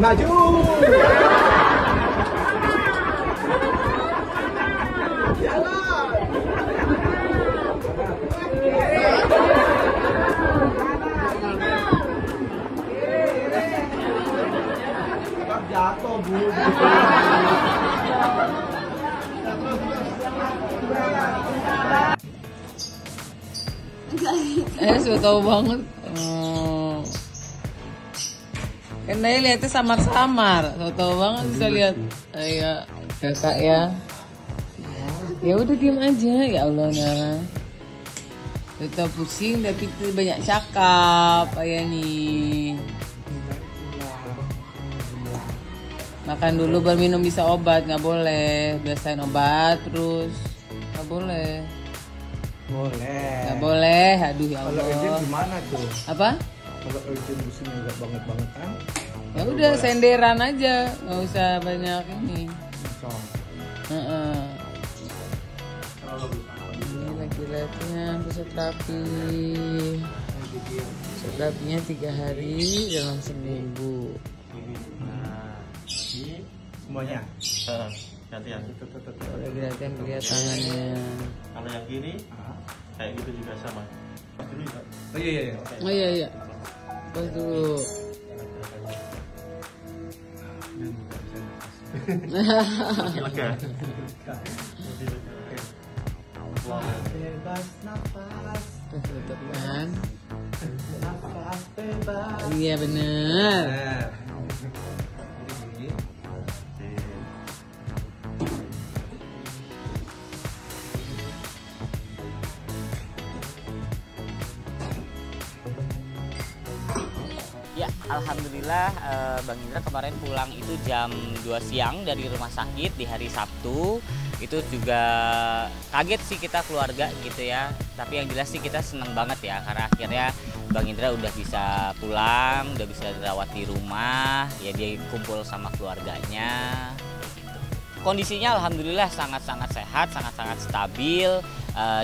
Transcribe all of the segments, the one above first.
Maju. Jatuh, Bu. So tau banget. Karena lihatnya samar-samar. So tau banget bisa lihat. Iya, kakak ya. Ya udah diam aja, ya Allah Nara. Tetap pusing tapi banyak cakap, ayah nih. Makan dulu baru minum bisa obat, nggak boleh. Biasain obat terus, nggak boleh. Boleh. Nggak boleh, aduh ya Allah. Kalau urgent gimana tuh? Apa? Kalau urgent pusingnya nggak banget kan? Ya udah senderan aja, nggak usah banyak ini. Ini lagi latihan pusat terapi. Pusat terapinya 3 hari dalam seminggu. Semuanya. Gantian. Lagi latihan lihat tangannya. Kalau yang kiri kayak gitu juga sama. Oh iya. Oh iya. Pas dulu. Lega. Bebas nafas. Tutup kan? Nafas bebas. Iya bener. Ya, alhamdulillah Bang Indra kemarin pulang itu jam 2 siang dari rumah sakit di hari Sabtu. Itu juga kaget sih kita keluarga gitu ya. Tapi yang jelas sih kita seneng banget ya karena akhirnya Bang Indra udah bisa pulang, udah bisa dirawat di rumah. Ya dia kumpul sama keluarganya. Kondisinya alhamdulillah sangat-sangat sehat, sangat-sangat stabil.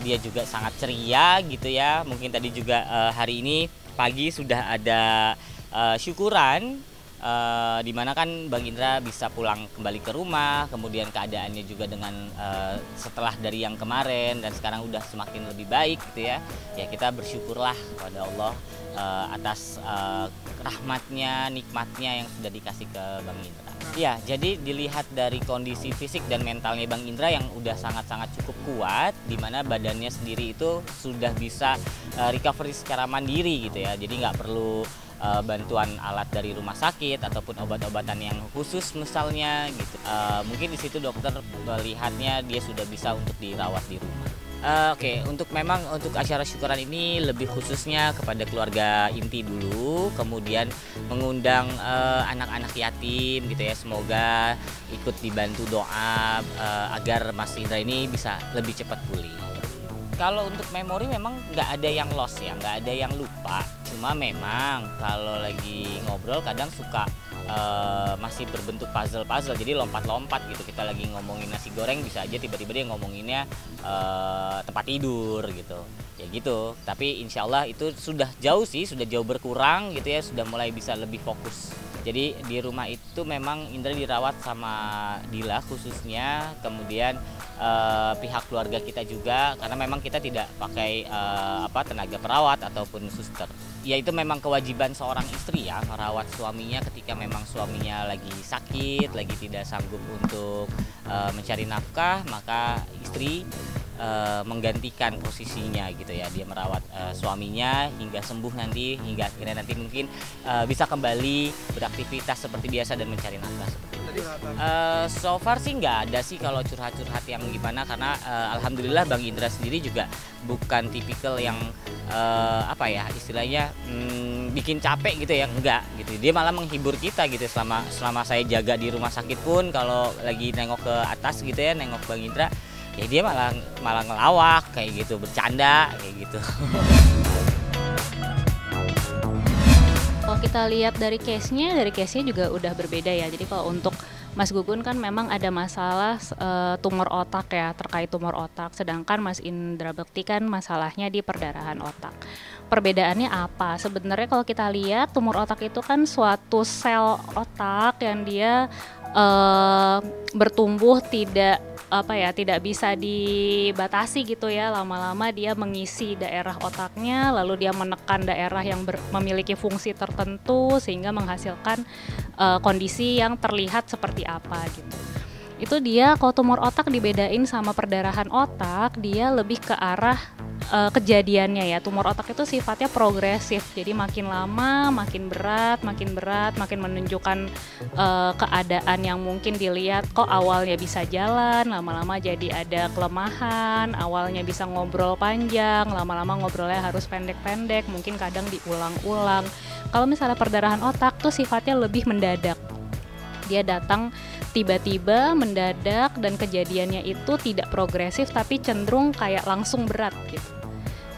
Dia juga sangat ceria gitu ya. Mungkin tadi juga hari ini pagi sudah ada syukuran di mana kan Bang Indra bisa pulang kembali ke rumah, kemudian keadaannya juga dengan setelah dari yang kemarin dan sekarang udah semakin lebih baik gitu ya. Ya kita bersyukurlah kepada Allah atas rahmatnya, nikmatnya yang sudah dikasih ke Bang Indra. Ya, jadi dilihat dari kondisi fisik dan mentalnya Bang Indra yang udah sangat-sangat cukup kuat, di mana badannya sendiri itu sudah bisa recovery secara mandiri gitu ya. Jadi nggak perlu bantuan alat dari rumah sakit ataupun obat-obatan yang khusus misalnya gitu. Mungkin di situ dokter melihatnya dia sudah bisa untuk dirawat di rumah. Oke, untuk acara syukuran ini lebih khususnya kepada keluarga inti dulu, kemudian mengundang anak-anak yatim gitu ya, semoga ikut dibantu doa agar Mas Indra ini bisa lebih cepat pulih. Kalau untuk memori memang nggak ada yang lost ya, nggak ada yang lupa. Cuma memang kalau lagi ngobrol kadang suka masih berbentuk puzzle-puzzle, jadi lompat-lompat gitu. Kita lagi ngomongin nasi goreng bisa aja tiba-tiba dia ngomonginnya tempat tidur gitu. Ya gitu, tapi insya Allah itu sudah jauh sih, sudah jauh berkurang gitu ya, sudah mulai bisa lebih fokus. Jadi di rumah itu memang Indra dirawat sama Dila khususnya, kemudian pihak keluarga kita juga, karena memang kita tidak pakai tenaga perawat ataupun suster. Ya itu memang kewajiban seorang istri ya, merawat suaminya ketika memang suaminya lagi sakit, lagi tidak sanggup untuk mencari nafkah, maka istri menggantikan posisinya gitu ya, dia merawat suaminya hingga sembuh nanti, hingga akhirnya nanti mungkin bisa kembali beraktivitas seperti biasa dan mencari nafkah seperti itu. So far sih nggak ada sih kalau curhat-curhat yang gimana, karena alhamdulillah Bang Indra sendiri juga bukan tipikal yang istilahnya bikin capek gitu ya, enggak gitu. Dia malah menghibur kita gitu selama saya jaga di rumah sakit pun, kalau lagi nengok ke atas gitu ya, nengok Bang Indra, ya dia malah ngelawak kayak gitu, bercanda kayak gitu. Kalau kita lihat dari case-nya juga udah berbeda ya. Jadi kalau untuk Mas Gugun kan memang ada masalah tumor otak ya, terkait tumor otak. Sedangkan Mas Indra Bekti kan masalahnya di perdarahan otak. perbedaannya apa? Sebenarnya kalau kita lihat tumor otak itu kan suatu sel otak yang dia bertumbuh tidak bisa dibatasi gitu ya. Lama-lama dia mengisi daerah otaknya, lalu dia menekan daerah yang memiliki fungsi tertentu sehingga menghasilkan kondisi yang terlihat seperti apa gitu. Itu dia kalau tumor otak dibedain sama perdarahan otak, dia lebih ke arah kejadiannya ya. Tumor otak itu sifatnya progresif, jadi makin lama makin berat, makin menunjukkan keadaan yang mungkin dilihat kok awalnya bisa jalan, lama-lama jadi ada kelemahan, awalnya bisa ngobrol panjang, lama-lama ngobrolnya harus pendek-pendek, mungkin kadang diulang-ulang. Kalau misalnya perdarahan otak tuh sifatnya lebih mendadak. Dia datang tiba-tiba, mendadak, dan kejadiannya itu tidak progresif tapi cenderung kayak langsung berat gitu.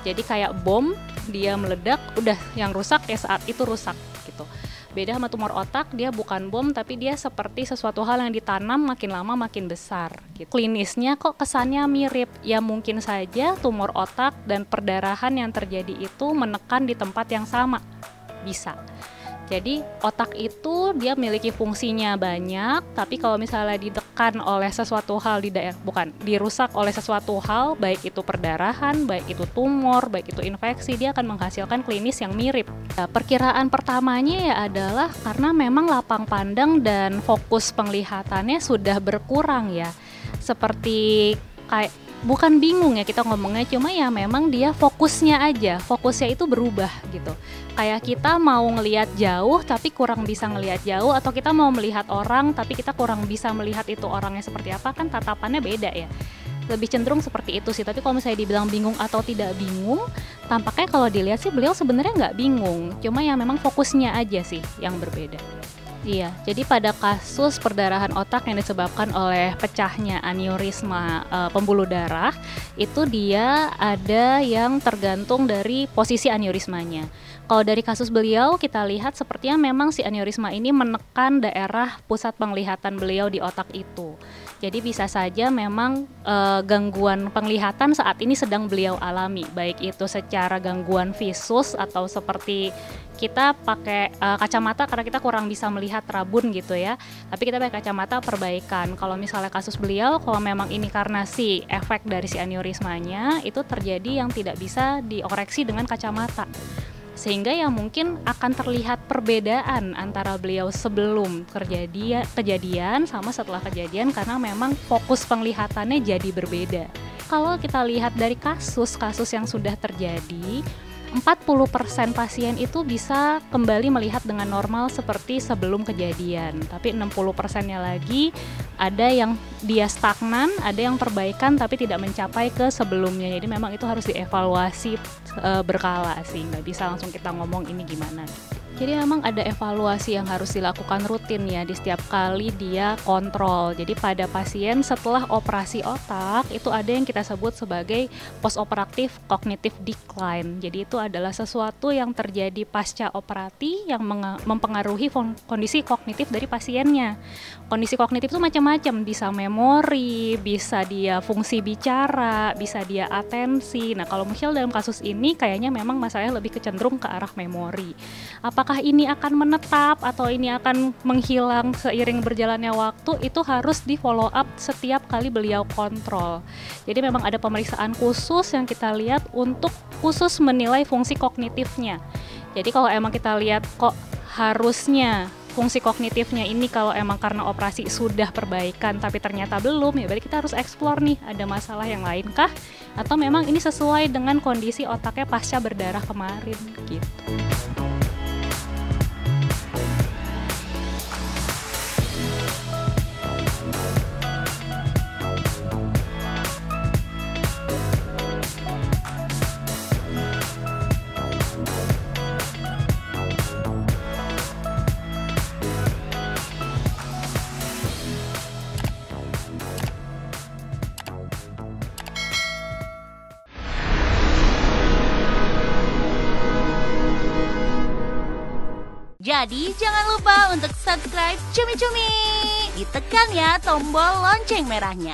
Jadi kayak bom, dia meledak, udah yang rusak ya saat itu rusak gitu. Beda sama tumor otak, dia bukan bom tapi dia seperti sesuatu hal yang ditanam makin lama makin besar gitu. Klinisnya kok kesannya mirip, ya mungkin saja tumor otak dan perdarahan yang terjadi itu menekan di tempat yang sama, bisa. Jadi otak itu dia memiliki fungsinya banyak, tapi kalau misalnya ditekan oleh sesuatu hal dirusak oleh sesuatu hal, baik itu perdarahan, baik itu tumor, baik itu infeksi, dia akan menghasilkan klinis yang mirip. Nah, perkiraan pertamanya ya adalah karena memang lapang pandang dan fokus penglihatannya sudah berkurang ya. Seperti kayak bukan bingung ya kita ngomongnya, cuma ya memang dia fokusnya itu berubah gitu. Kayak kita mau ngelihat jauh tapi kurang bisa ngelihat jauh, atau kita mau melihat orang tapi kita kurang bisa melihat itu orangnya seperti apa, kan tatapannya beda ya. Lebih cenderung seperti itu sih. Tapi kalau misalnya dibilang bingung atau tidak bingung, tampaknya kalau dilihat sih beliau sebenarnya nggak bingung, cuma ya memang fokusnya aja sih yang berbeda. Iya, jadi pada kasus perdarahan otak yang disebabkan oleh pecahnya aneurisma pembuluh darah, itu dia ada yang tergantung dari posisi aneurismanya. Kalau dari kasus beliau kita lihat sepertinya memang si aneurisma ini menekan daerah pusat penglihatan beliau di otak itu. Jadi bisa saja memang gangguan penglihatan saat ini sedang beliau alami, baik itu secara gangguan visus atau seperti kita pakai kacamata karena kita kurang bisa melihat rabun gitu ya, tapi kita pakai kacamata perbaikan. Kalau misalnya kasus beliau, kalau memang ini karena si efek dari si aneurismanya itu terjadi yang tidak bisa dikoreksi dengan kacamata, sehingga ya mungkin akan terlihat perbedaan antara beliau sebelum kejadian sama setelah kejadian karena memang fokus penglihatannya jadi berbeda. Kalau kita lihat dari kasus-kasus yang sudah terjadi, 40% pasien itu bisa kembali melihat dengan normal seperti sebelum kejadian. Tapi 60%-nya lagi ada yang dia stagnan, ada yang perbaikan tapi tidak mencapai ke sebelumnya. Jadi memang itu harus dievaluasi berkala sih, nggak bisa langsung kita ngomong ini gimana. Jadi memang ada evaluasi yang harus dilakukan rutin ya di setiap kali dia kontrol. Jadi pada pasien setelah operasi otak itu ada yang kita sebut sebagai postoperative cognitive decline. Jadi itu adalah sesuatu yang terjadi pasca operasi yang mempengaruhi kondisi kognitif dari pasiennya. Kondisi kognitif itu macam-macam, bisa memori, bisa dia fungsi bicara, bisa dia atensi. Nah kalau misalnya dalam kasus ini kayaknya memang masalahnya lebih kecenderung ke arah memori. Apakah ini akan menetap atau ini akan menghilang seiring berjalannya waktu, itu harus di follow up setiap kali beliau kontrol. Jadi memang ada pemeriksaan khusus yang kita lihat untuk khusus menilai fungsi kognitifnya. Jadi kalau emang kita lihat kok harusnya fungsi kognitifnya ini kalau emang karena operasi sudah perbaikan tapi ternyata belum, ya berarti kita harus explore nih ada masalah yang lain kah, atau memang ini sesuai dengan kondisi otaknya pasca berdarah kemarin gitu. Jadi jangan lupa untuk subscribe Cumi Cumi. Ditekan ya tombol lonceng merahnya.